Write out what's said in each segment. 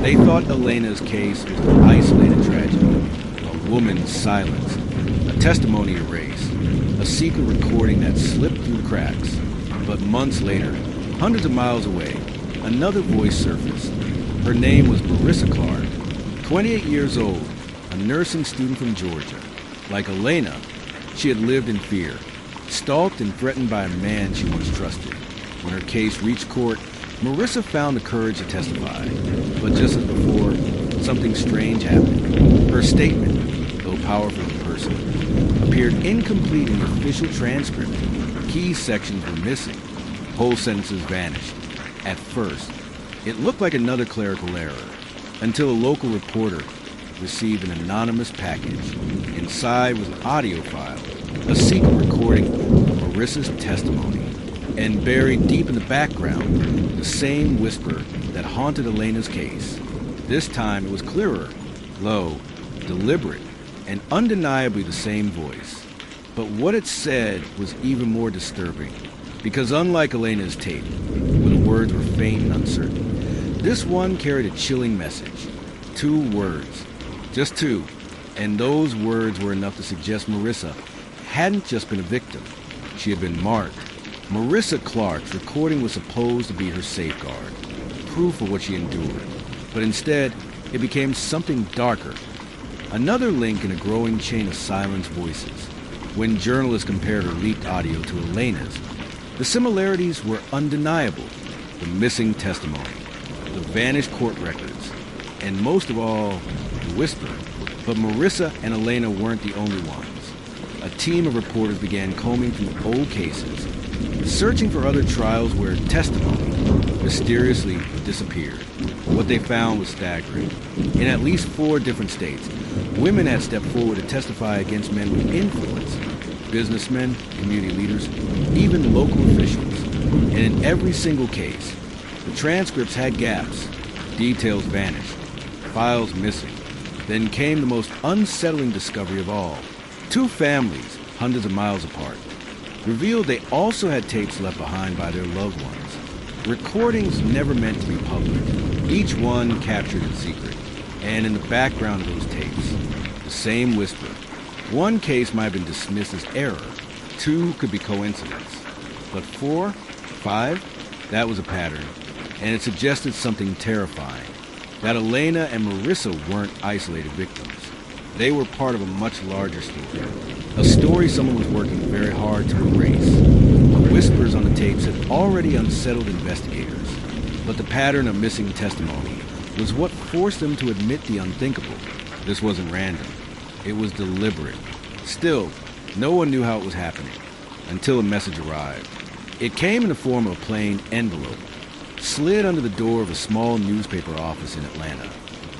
They thought Elena's case was an isolated tragedy, a woman's silence, a testimony erased, a secret recording that slipped through the cracks. But months later, hundreds of miles away, another voice surfaced. Her name was Marissa Clark, 28 years old, a nursing student from Georgia. Like Elena, she had lived in fear, stalked and threatened by a man she once trusted. When her case reached court, Marissa found the courage to testify. But just as before, something strange happened. Her statement, though powerful in person, appeared incomplete in the official transcript. Key sections were missing. Whole sentences vanished. At first, it looked like another clerical error, until a local reporter received an anonymous package. Inside was an audio file, a secret recording of Marissa's testimony. And buried deep in the background, the same whisper that haunted Elena's case. This time it was clearer, low, deliberate, and undeniably the same voice. But what it said was even more disturbing, because unlike Elena's tape, where the words were faint and uncertain, this one carried a chilling message. 2 words. Just 2. And those words were enough to suggest Marissa hadn't just been a victim. She had been marked. Marissa Clark's recording was supposed to be her safeguard, proof of what she endured. But instead, it became something darker. Another link in a growing chain of silenced voices. When journalists compared her leaked audio to Elena's, the similarities were undeniable. The missing testimony, the vanished court records, and most of all, the whisper. But Marissa and Elena weren't the only ones. A team of reporters began combing through old cases, searching for other trials where testimony mysteriously disappeared. What they found was staggering. In at least 4 different states, women had stepped forward to testify against men with influence, businessmen, community leaders, even local officials. And in every single case, the transcripts had gaps, details vanished, files missing. Then came the most unsettling discovery of all. 2 families, hundreds of miles apart, revealed they also had tapes left behind by their loved ones. Recordings never meant to be public, each one captured in secret. And in the background of those tapes, the same whisper. 1 case might have been dismissed as error, 2 could be coincidence. But 4, 5, that was a pattern, and it suggested something terrifying. That Elena and Marissa weren't isolated victims. They were part of a much larger story. A story someone was working very hard to erase. The whispers on the tapes had already unsettled investigators. But the pattern of missing testimony was what forced them to admit the unthinkable. This wasn't random. It was deliberate. Still, no one knew how it was happening, until a message arrived. It came in the form of a plain envelope, slid under the door of a small newspaper office in Atlanta.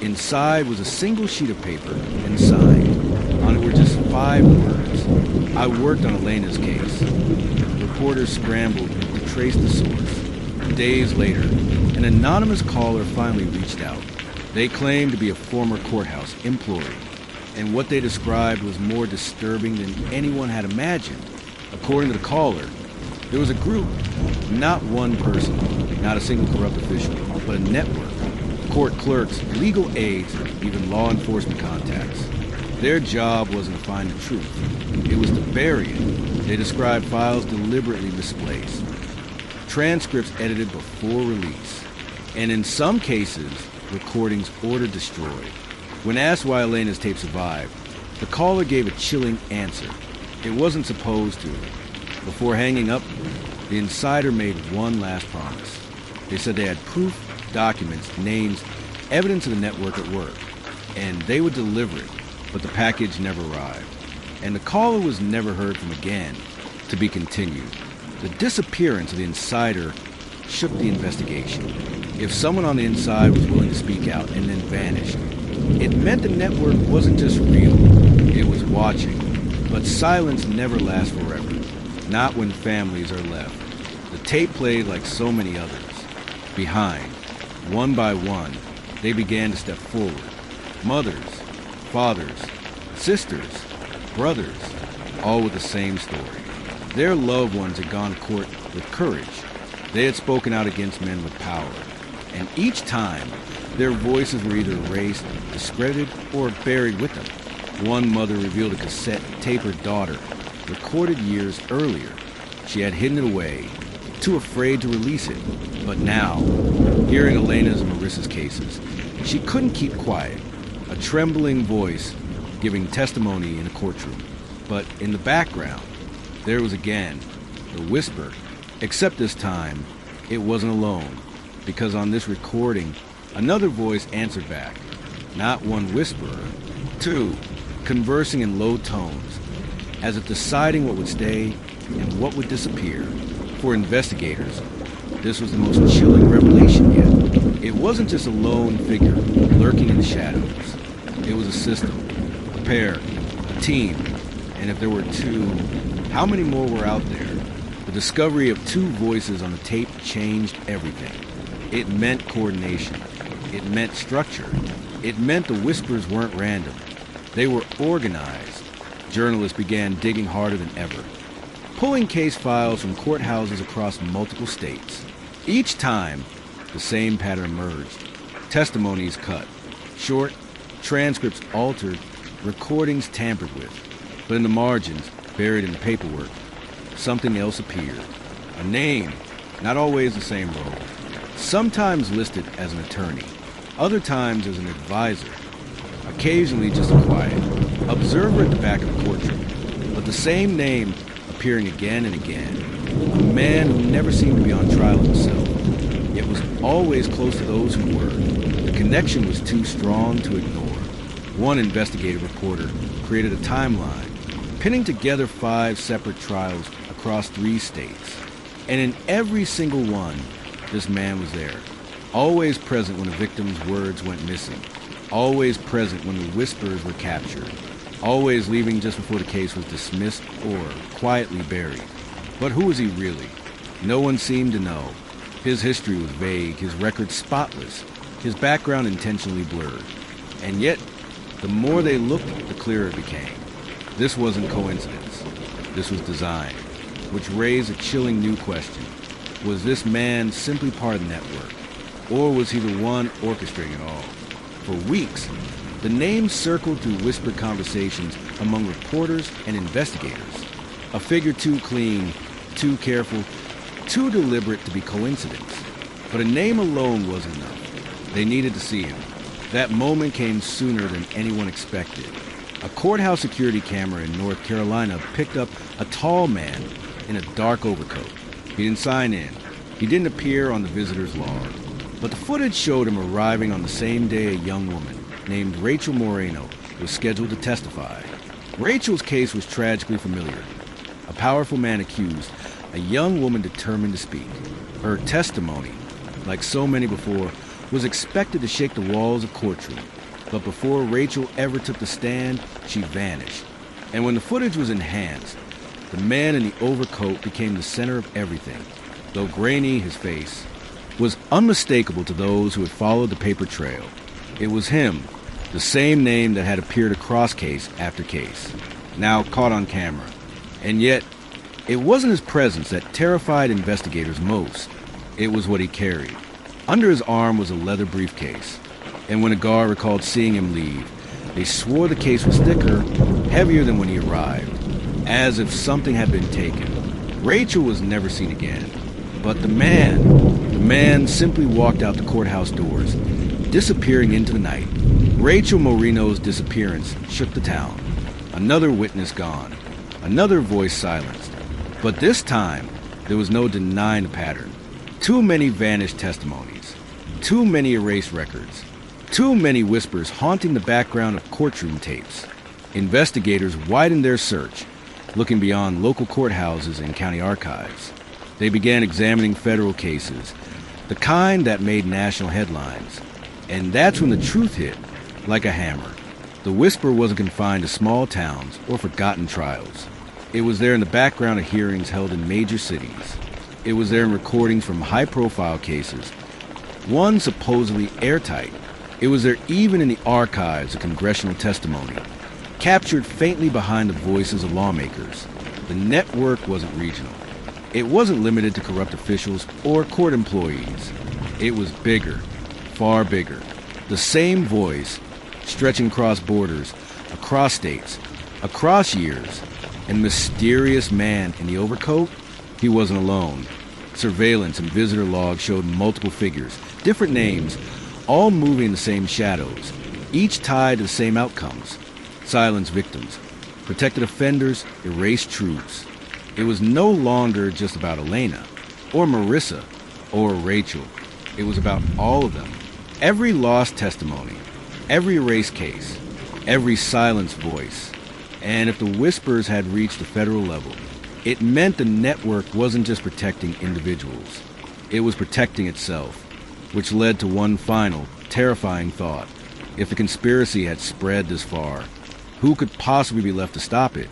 Inside was a single sheet of paper and signed. On it were just 5 words. I worked on Elena's case. Reporters scrambled to trace the source. Days later, an anonymous caller finally reached out. They claimed to be a former courthouse employee, and what they described was more disturbing than anyone had imagined. According to the caller, there was a group, not one person, not a single corrupt official, but a network. Court clerks, legal aides, even law enforcement contacts. Their job wasn't to find the truth. It was to bury it. They described files deliberately misplaced, transcripts edited before release, and in some cases, recordings ordered destroyed. When asked why Elena's tape survived, the caller gave a chilling answer. It wasn't supposed to. Before hanging up, the insider made one last promise. They said they had proof, documents, names, evidence of the network at work, and they would deliver it, but the package never arrived. And the caller was never heard from again, to be continued. The disappearance of the insider shook the investigation. If someone on the inside was willing to speak out and then vanished, it meant the network wasn't just real, it was watching. But silence never lasts forever, not when families are left. The tape played like so many others. Behind, one by one, they began to step forward. Mothers, fathers, sisters, brothers, all with the same story. Their loved ones had gone to court with courage. They had spoken out against men with power, And each time, their voices were either erased, discredited, or buried with them. One mother revealed a cassette tape her daughter recorded years earlier. She had hidden it away, too afraid to release it. But now, hearing Elena's and Marissa's cases, she couldn't keep quiet, a trembling voice giving testimony in a courtroom. But in the background, there was again the whisper, except this time, it wasn't alone, because on this recording, another voice answered back. Not one whisperer, two, conversing in low tones, as if deciding what would stay and what would disappear. For investigators, this was the most chilling revelation yet. It wasn't just a lone figure lurking in the shadows. It was a system, a pair, a team, and if there were two, how many more were out there? The discovery of two voices on the tape changed everything. It meant coordination. It meant structure. It meant the whispers weren't random. They were organized. Journalists began digging harder than ever, pulling case files from courthouses across multiple states. Each time, the same pattern emerged. Testimonies cut, short, transcripts altered, recordings tampered with. But in the margins, buried in the paperwork, something else appeared. A name, not always the same role. Sometimes listed as an attorney, other times as an advisor, occasionally just a quiet observer at the back of the courtroom, but the same name appearing again and again. A man who never seemed to be on trial himself, yet was always close to those who were. The connection was too strong to ignore. One investigative reporter created a timeline, pinning together 5 separate trials across 3 states. And in every single one, this man was there. Always present when a victim's words went missing. Always present when the whispers were captured. Always leaving just before the case was dismissed or quietly buried. But who was he really? No one seemed to know. His history was vague, his record spotless, his background intentionally blurred. And yet, the more they looked, the clearer it became. This wasn't coincidence. This was design, which raised a chilling new question. Was this man simply part of the network, or was he the one orchestrating it all? For weeks, the name circled through whispered conversations among reporters and investigators. A figure too clean, too careful, too deliberate to be coincidence. But a name alone wasn't enough. They needed to see him. That moment came sooner than anyone expected. A courthouse security camera in North Carolina picked up a tall man in a dark overcoat. He didn't sign in. He didn't appear on the visitor's log. But the footage showed him arriving on the same day a young woman named Rachel Moreno was scheduled to testify. Rachel's case was tragically familiar. A powerful man accused, a young woman determined to speak. Her testimony, like so many before, was expected to shake the walls of courtroom. But before Rachel ever took the stand, she vanished. And when the footage was enhanced, the man in the overcoat became the center of everything. Though grainy, his face was unmistakable to those who had followed the paper trail. It was him, the same name that had appeared across case after case, now caught on camera. And yet, it wasn't his presence that terrified investigators most. It was what he carried. Under his arm was a leather briefcase, and when a guard recalled seeing him leave, they swore the case was thicker, heavier than when he arrived, as if something had been taken. Rachel was never seen again, but the man simply walked out the courthouse doors, disappearing into the night. Rachel Moreno's disappearance shook the town. Another witness gone, another voice silenced. But this time, there was no denying the pattern. Too many vanished testimonies, too many erased records, too many whispers haunting the background of courtroom tapes. Investigators widened their search, looking beyond local courthouses and county archives. They began examining federal cases, the kind that made national headlines. And that's when the truth hit, like a hammer. The whisper wasn't confined to small towns or forgotten trials. It was there in the background of hearings held in major cities. It was there in recordings from high-profile cases, one supposedly airtight. It was there even in the archives of congressional testimony, captured faintly behind the voices of lawmakers. The network wasn't regional. It wasn't limited to corrupt officials or court employees. It was bigger, far bigger. The same voice, stretching across borders, across states, across years. And mysterious man in the overcoat? He wasn't alone. Surveillance and visitor logs showed multiple figures, different names, all moving in the same shadows, each tied to the same outcomes. Silenced victims, protected offenders, erased truths. It was no longer just about Elena, or Marissa, or Rachel. It was about all of them. Every lost testimony, every erased case, every silenced voice. And if the whispers had reached the federal level, it meant the network wasn't just protecting individuals. It was protecting itself, which led to one final, terrifying thought. If the conspiracy had spread this far, who could possibly be left to stop it?